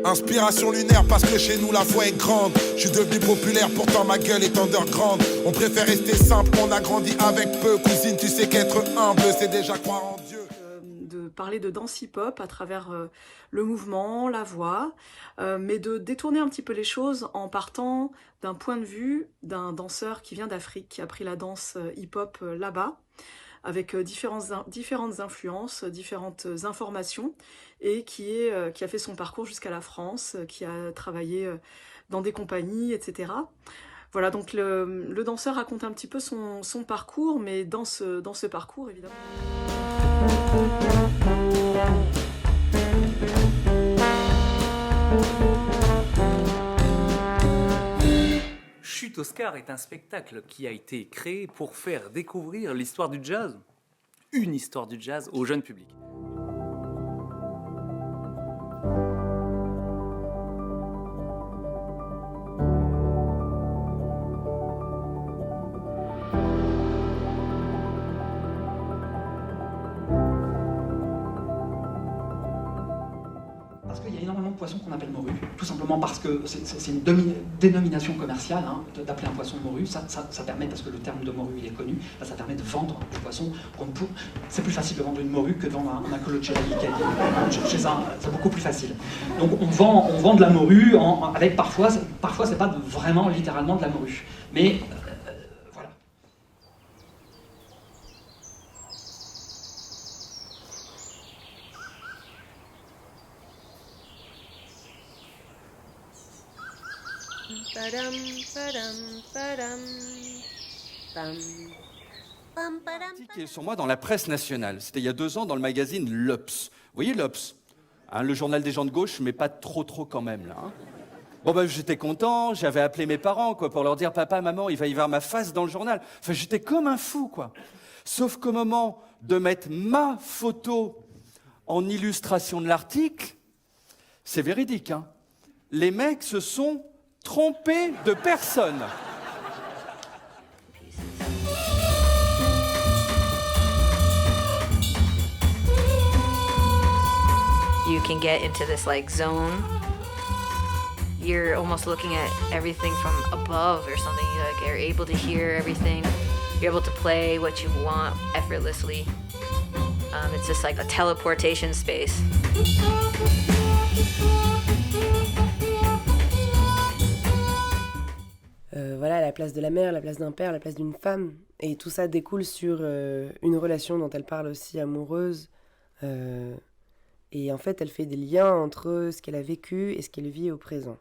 Inspiration lunaire parce que chez nous la foi est grande. Je suis devenu populaire pourtant ma gueule est underground. On préfère rester simple, on a grandi avec peu. Cousine, tu sais qu'être humble c'est déjà croire en Dieu. De parler de danse hip-hop à travers le mouvement, la voix, mais de détourner un petit peu les choses en partant d'un point de vue d'un danseur qui vient d'Afrique, qui a pris la danse hip-hop là-bas, avec différentes influences, différentes informations, et qui a fait son parcours jusqu'à la France, qui a travaillé dans des compagnies, etc. Voilà, donc le danseur raconte un petit peu son parcours, mais dans ce parcours, évidemment. Chute Oscar est un spectacle qui a été créé pour faire découvrir l'histoire du jazz, une histoire du jazz au jeune public. Parce qu'il y a énormément de poissons qu'on appelle morues, tout simplement parce que c'est une dénomination commerciale, hein, d'appeler un poisson morue. Ça permet, parce que le terme de morue il est connu, ça permet de vendre des poissons. C'est plus facile de vendre une morue que de vendre un colochelli c'est beaucoup plus facile. Donc on vend de la morue avec parfois c'est pas vraiment littéralement de la morue. Mais voilà. Qui est sur moi dans la presse nationale. C'était il y a 2 ans dans le magazine L'Obs. Vous voyez L'Obs, hein, le journal des gens de gauche, mais pas trop quand même là. Hein. Bon ben j'étais content, j'avais appelé mes parents quoi pour leur dire papa, maman, il va y avoir ma face dans le journal. Enfin j'étais comme un fou quoi. Sauf qu'au moment de mettre ma photo en illustration de l'article, c'est véridique. Hein. Les mecs se sont trompés de personne. You can get into this like zone. You're almost looking at everything from above or something. You're able to hear everything. You're able to play what you want effortlessly. It's just like a teleportation space. Voilà, la place de la mère, la place d'un père, la place d'une femme. Et tout ça découle sur une relation dont elle parle aussi amoureuse. Et en fait, elle fait des liens entre ce qu'elle a vécu et ce qu'elle vit au présent.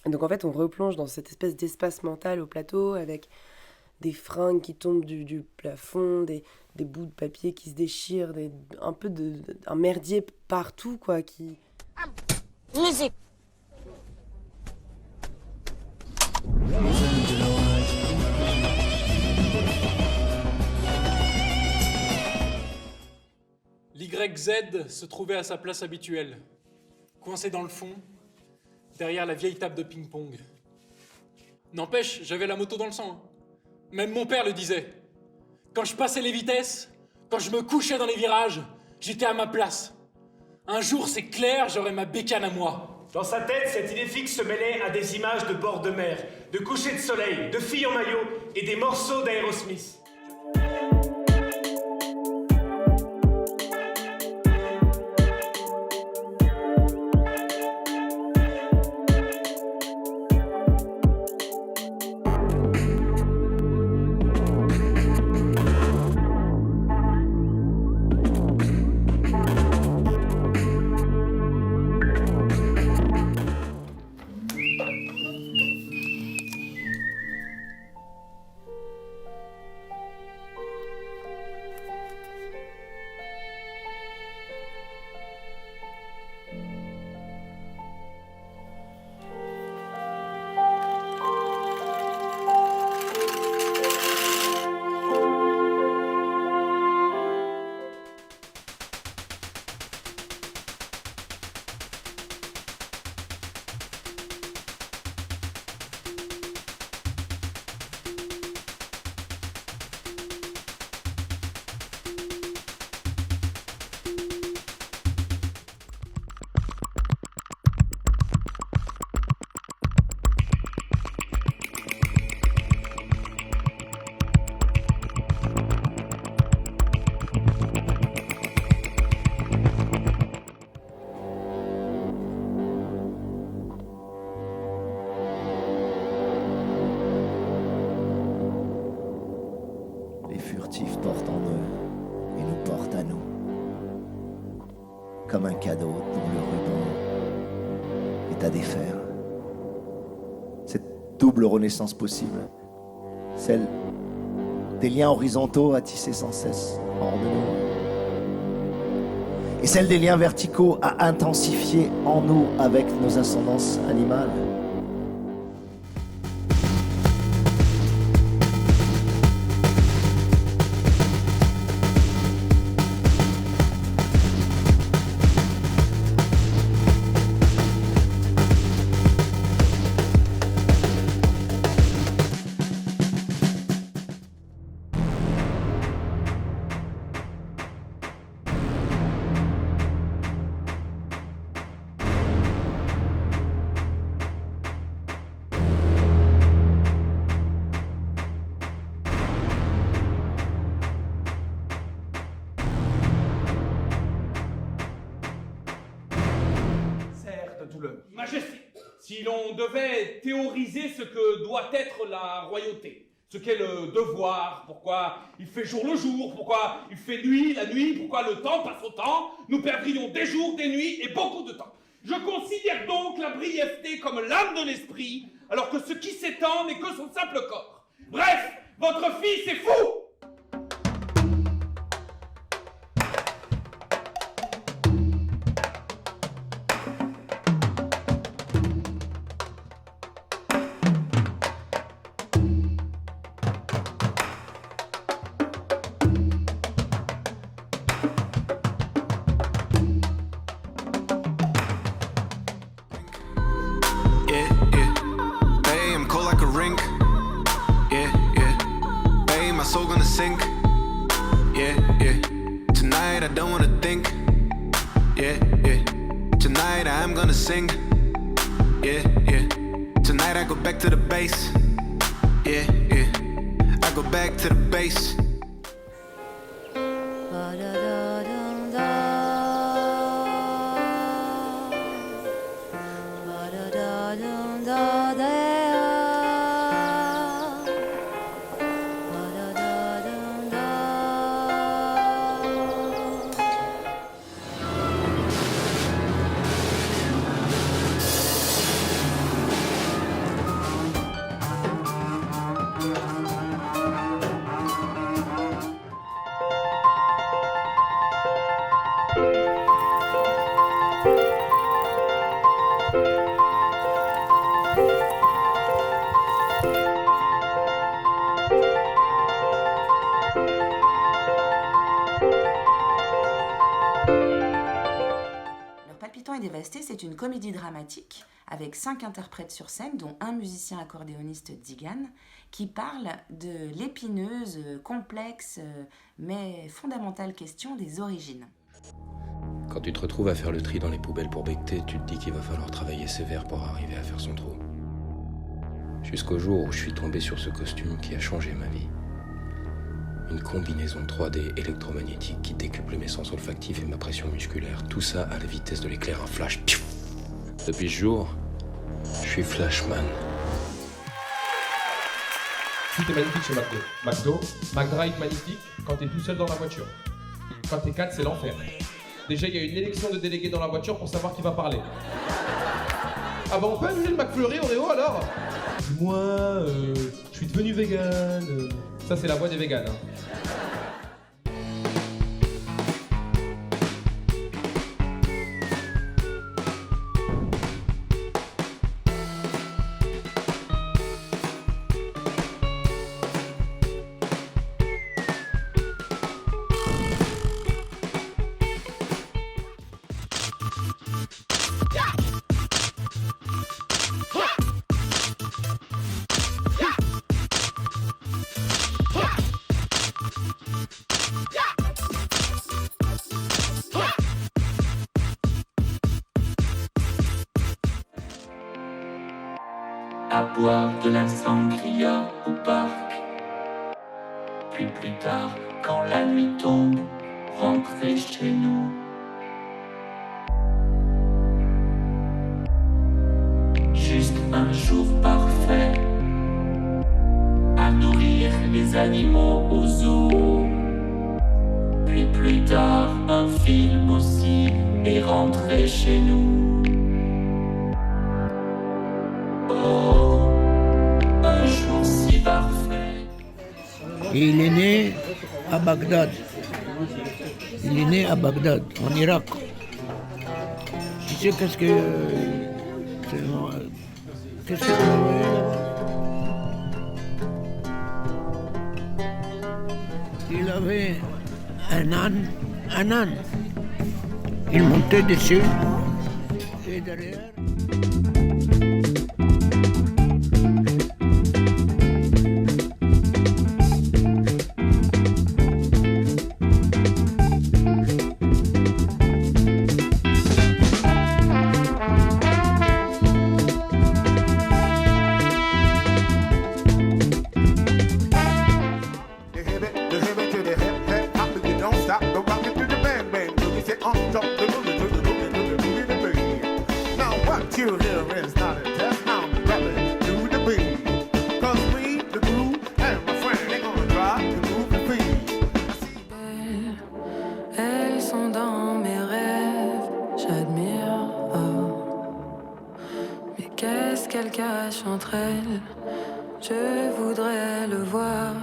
Et donc en fait, on replonge dans cette espèce d'espace mental au plateau avec des fringues qui tombent du plafond, des bouts de papier qui se déchirent, un peu un merdier partout, quoi, qui... Musique. L'YZ se trouvait à sa place habituelle, coincé dans le fond, derrière la vieille table de ping-pong. N'empêche, j'avais la moto dans le sang. Hein. Même mon père le disait. Quand je passais les vitesses, quand je me couchais dans les virages, j'étais à ma place. Un jour, c'est clair, j'aurai ma bécane à moi. Dans sa tête, cette idée fixe se mêlait à des images de bord de mer, de coucher de soleil, de filles en maillot et des morceaux d'Aerosmith. sportifs portent en eux et nous portent à nous. Comme un cadeau dont le ruban est à défaire. Cette double renaissance possible, celle des liens horizontaux à tisser sans cesse hors de nous, et celle des liens verticaux à intensifier en nous avec nos ascendances animales. Majesté, si l'on devait théoriser ce que doit être la royauté, ce qu'est le devoir, pourquoi il fait jour le jour, pourquoi il fait nuit la nuit, pourquoi le temps passe au temps, nous perdrions des jours, des nuits et beaucoup de temps. Je considère donc la brièveté comme l'âme de l'esprit, alors que ce qui s'étend n'est que son simple corps. Bref, votre fils est fou! Sink, yeah, yeah. Tonight I don't wanna think, yeah, yeah. Tonight I'm gonna sing, yeah, yeah. Tonight I go back to the base, yeah, yeah. I go back to the base. C'est une comédie dramatique avec 5 interprètes sur scène, dont un musicien accordéoniste Dzigan, qui parle de l'épineuse, complexe, mais fondamentale question des origines. Quand tu te retrouves à faire le tri dans les poubelles pour becter, tu te dis qu'il va falloir travailler sévère pour arriver à faire son trou. Jusqu'au jour où je suis tombé sur ce costume qui a changé ma vie. Une combinaison 3D électromagnétique qui décuple mes sens olfactifs et ma pression musculaire. Tout ça à la vitesse de l'éclair, un flash. Depuis ce jour, je suis Flashman. Tout est magnifique chez McDo. McDrive magnifique quand t'es tout seul dans la voiture. Quand t'es 4, c'est l'enfer. Déjà, il y a une élection de délégués dans la voiture pour savoir qui va parler. Ah bah on peut annuler le McFlurry, Oreo alors? Moi, je suis devenu vegan. Ça, c'est la voix des véganes. À boire de la sangria au parc. Puis plus tard, quand la nuit tombe, rentrer chez nous. Juste un jour parfait à nourrir les animaux au zoo. plus tard un film aussi et rentrer chez nous. Oh, un jour si parfait. Et il est né à Bagdad. Il est né à Bagdad, en Irak. Tu sais qu'est-ce que... Qu'est-ce que il avait un âne. Il montait dessus et derrière. Elles sont dans mes rêves, j'admire. Mais qu'est-ce qu'elles cachent entre elles? Je voudrais le voir,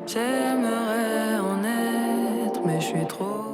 j'aimerais en être, mais je suis trop